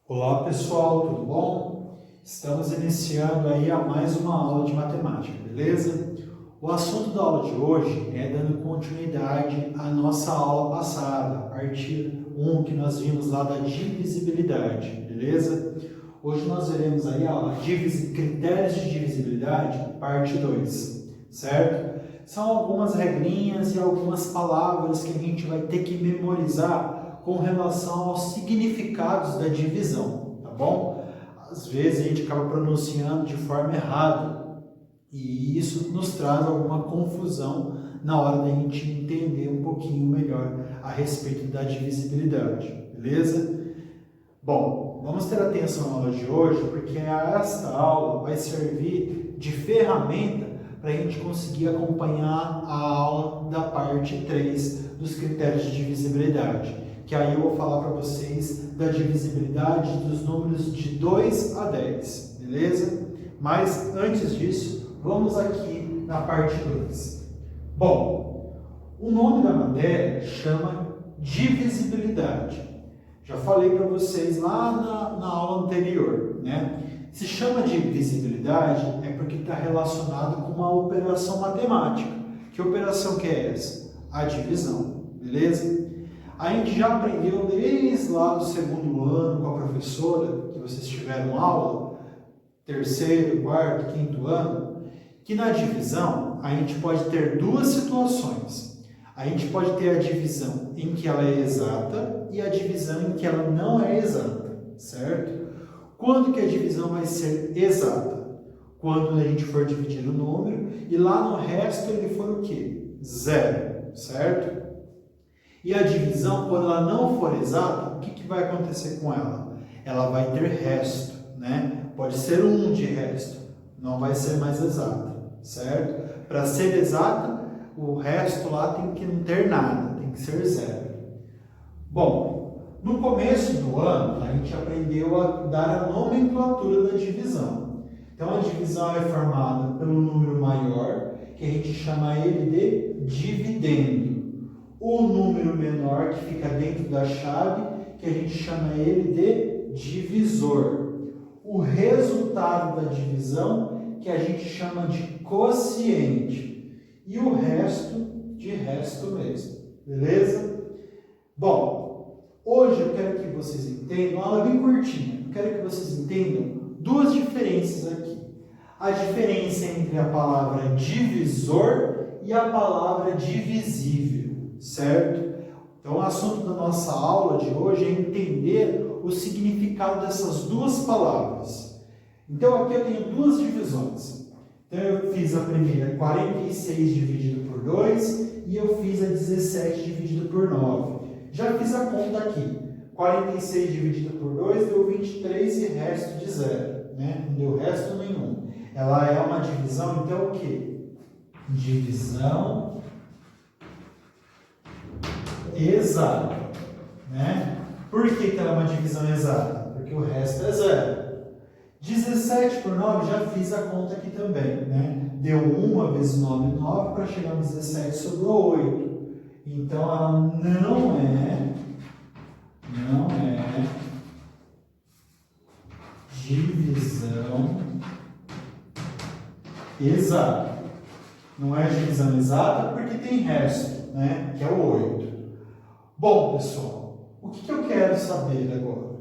Olá pessoal, tudo bom? Estamos iniciando aí a mais uma aula de matemática, beleza? O assunto da aula de hoje é dando continuidade à nossa aula passada, a parte 1 que nós vimos lá da divisibilidade, beleza? Hoje nós veremos aí a critérios de divisibilidade, parte 2, certo? São algumas regrinhas e algumas palavras que a gente vai ter que memorizar com relação aos significados da divisão, tá bom? Às vezes a gente acaba pronunciando de forma errada e isso nos traz alguma confusão na hora da gente entender um pouquinho melhor a respeito da divisibilidade, beleza? Bom, vamos ter atenção na aula de hoje porque esta aula vai servir de ferramenta para a gente conseguir acompanhar a aula da parte 3 dos critérios de divisibilidade. Que aí eu vou falar para vocês da divisibilidade dos números de 2 a 10, beleza? Mas antes disso, vamos aqui na parte 2. Bom, o nome da matéria chama divisibilidade. Já falei para vocês lá na aula anterior, né? Se chama divisibilidade é porque está relacionado com uma operação matemática. Que operação que é essa? A divisão, beleza? A gente já aprendeu desde lá do segundo ano com a professora, que vocês tiveram aula, terceiro, quarto, quinto ano, que na divisão a gente pode ter duas situações. A gente pode ter a divisão em que ela é exata e a divisão em que ela não é exata, certo? Quando que a divisão vai ser exata? Quando a gente for dividir o número e lá no resto ele for o quê? Zero, certo? E a divisão, quando ela não for exata, o que vai acontecer com ela? Ela vai ter resto, né? Pode ser 1 de resto, não vai ser mais exata, certo? Para ser exata, o resto lá tem que não ter nada, tem que ser zero. Bom, no começo do ano, a gente aprendeu a dar a nomenclatura da divisão. Então, a divisão é formada pelo número maior, que a gente chama ele de dividendo. O número menor que fica dentro da chave, que a gente chama ele de divisor. O resultado da divisão, que a gente chama de quociente. E o resto, de resto mesmo. Beleza? Bom, hoje eu quero que vocês entendam, uma aula bem curtinha, eu quero que vocês entendam duas diferenças aqui. A diferença entre a palavra divisor e a palavra divisível. Certo? Então, o assunto da nossa aula de hoje é entender o significado dessas duas palavras. Então, aqui eu tenho duas divisões. Então, eu fiz a primeira 46 dividido por 2 e eu fiz a 17 dividido por 9. Já fiz a conta aqui. 46 dividido por 2 deu 23 e resto de 0. Né? Não deu resto nenhum. Ela é uma divisão, então o quê? Divisão exata, né? Por que ela é uma divisão exata? Porque o resto é zero. 17 por 9, já fiz a conta aqui também, né? Deu 1 vezes 9, 9, para chegar no 17 sobrou 8. Então, ela não é divisão exata. Não é divisão exata porque tem resto, né? Que é o 8. Bom, pessoal, o que eu quero saber agora?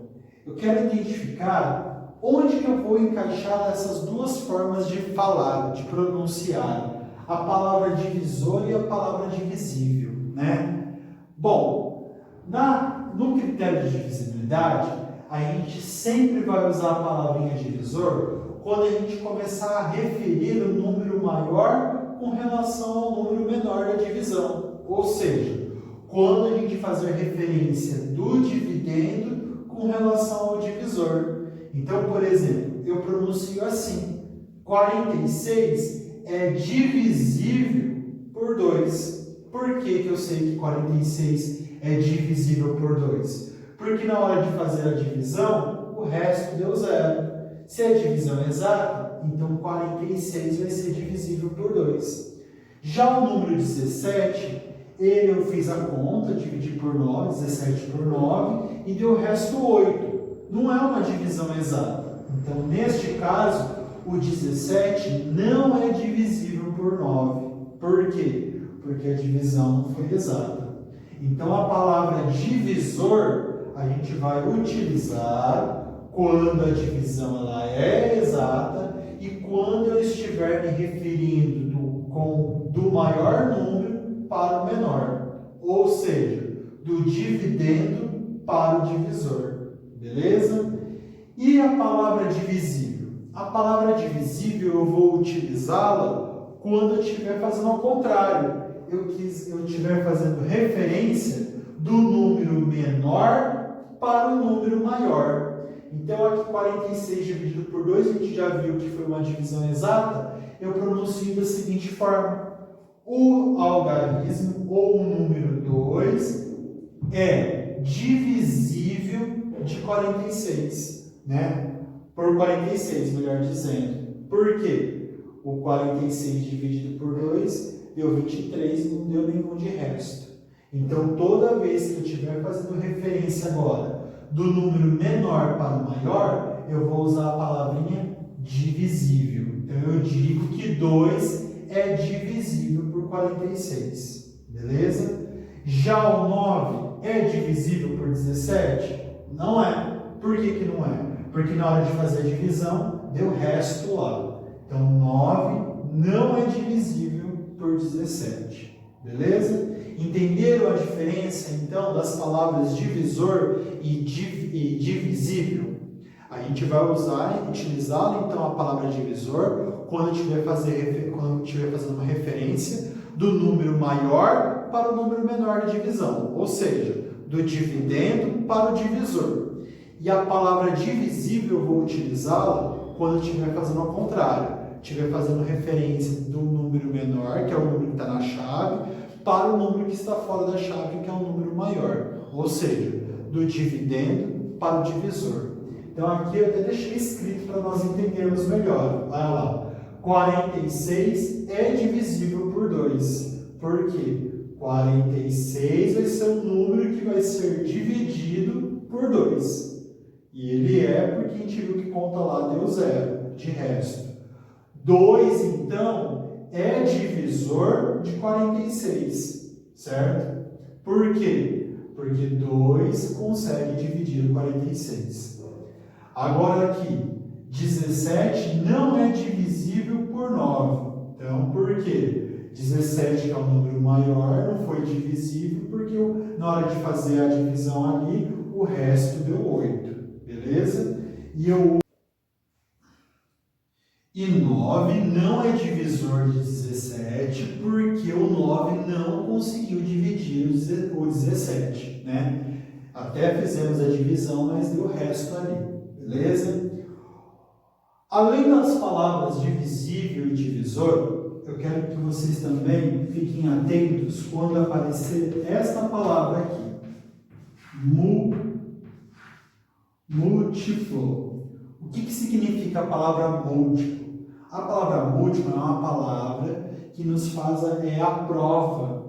Eu quero identificar onde que eu vou encaixar essas duas formas de falar, de pronunciar, a palavra divisor e a palavra divisível, né? Bom, no critério de divisibilidade, a gente sempre vai usar a palavrinha divisor quando a gente começar a referir o número maior com relação ao número menor da divisão, ou seja, quando a gente fazer referência do dividendo com relação ao divisor. Então, por exemplo, eu pronuncio assim: 46 é divisível por 2. Por que eu sei que 46 é divisível por 2? Porque na hora de fazer a divisão, o resto deu 0. Se é divisão exata, então 46 vai ser divisível por 2. Já o número 17, eu fiz a conta, dividi por 9, 17 por 9, e deu o resto 8. não é uma divisão exata. Então, neste caso, o 17 não é divisível por 9. Por quê? Porque a divisão não foi exata. Então, a palavra divisor a gente vai utilizar quando a divisão ela é exata e quando eu estiver me referindo do maior número para o menor. Ou seja, do dividendo para o divisor. Beleza? E a palavra divisível? A palavra divisível eu vou utilizá-la quando eu estiver fazendo ao contrário. Eu estiver fazendo referência do número menor para o número maior. Então, aqui 46 dividido por 2, a gente já viu que foi uma divisão exata, eu pronuncio da seguinte forma. O algarismo, ou o número 2, é divisível de 46, né? Por 46, melhor dizendo. Por quê? O 46 dividido por 2 deu 23 e não deu nenhum de resto. Então, toda vez que eu estiver fazendo referência agora do número menor para o maior, eu vou usar a palavrinha divisível. Então, eu digo que 2 é divisível por 46. Beleza? Já o 9 é divisível por 17? Não é. Por que não é? Porque na hora de fazer a divisão, deu resto lá. Então, 9 não é divisível por 17. Beleza? Entenderam a diferença, então, das palavras divisor e divisível? A gente vai utilizar, então, a palavra divisor quando estiver fazendo uma referência do número maior para o número menor da divisão, ou seja, do dividendo para o divisor. E a palavra divisível eu vou utilizá-la quando estiver fazendo ao contrário, estiver fazendo referência do número menor, que é o número que está na chave, para o número que está fora da chave, que é o número maior, ou seja, do dividendo para o divisor. Então aqui eu até deixei escrito para nós entendermos melhor. Olha lá, 46 é divisível por 2. Por quê? 46 vai ser um número que vai ser dividido por 2. E ele é porque a gente viu que conta lá deu 0, de resto. 2, então, é divisor de 46, certo? Por quê? Porque 2 consegue dividir o 46. Agora aqui, 17 não é divisível por 9. Então, por quê? 17, que é um número maior, não foi divisível, porque na hora de fazer a divisão ali, o resto deu 8. Beleza? E 9 não é divisor de 17, porque o 9 não conseguiu dividir o 17, né? Até fizemos a divisão, mas deu o resto ali, beleza? Além das palavras divisível e divisor, eu quero que vocês também fiquem atentos quando aparecer esta palavra aqui, múltiplo. O que significa a palavra múltiplo? A palavra múltiplo é uma palavra que nos faz a prova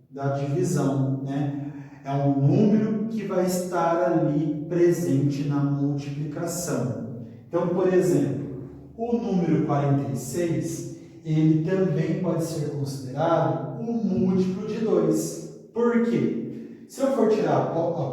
da divisão, né? É um número que vai estar ali presente na multiplicação. Então, por exemplo, o número 46, ele também pode ser considerado um múltiplo de 2. Por quê? Se eu for tirar a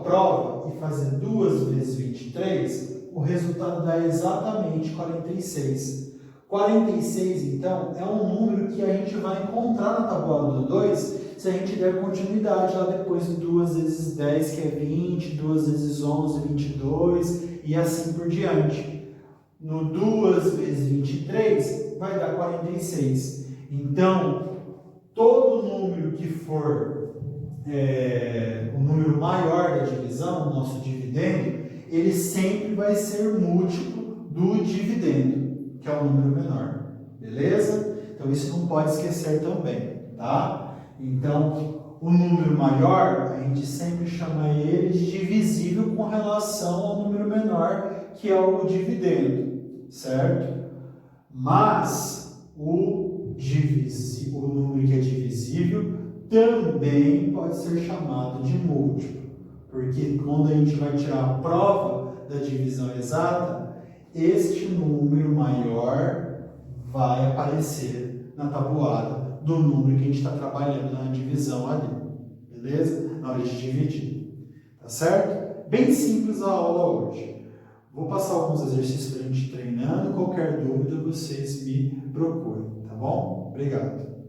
prova e fazer 2 vezes 23, o resultado dá exatamente 46. 46, então, é um número que a gente vai encontrar na tabuada do 2 se a gente der continuidade lá depois de 2 vezes 10, que é 20, 2 vezes 11, 22, e assim por diante. No 2 vezes 23, vai dar 46. Então, todo número que for o número maior da divisão, o nosso dividendo, ele sempre vai ser múltiplo do dividendo, que é o número menor. Beleza? Então, isso não pode esquecer também, tá? Então, o número maior, a gente sempre chama ele de divisível com relação ao número menor, que é o dividendo, certo? Mas, o número que é divisível também pode ser chamado de múltiplo, porque quando a gente vai tirar a prova da divisão exata, este número maior vai aparecer na tabuada do número que a gente está trabalhando na divisão ali, beleza? Na hora de dividir, tá certo? Bem simples a aula hoje. Vou passar alguns exercícios para a gente ir treinando. Qualquer dúvida, vocês me procurem, tá bom? Obrigado.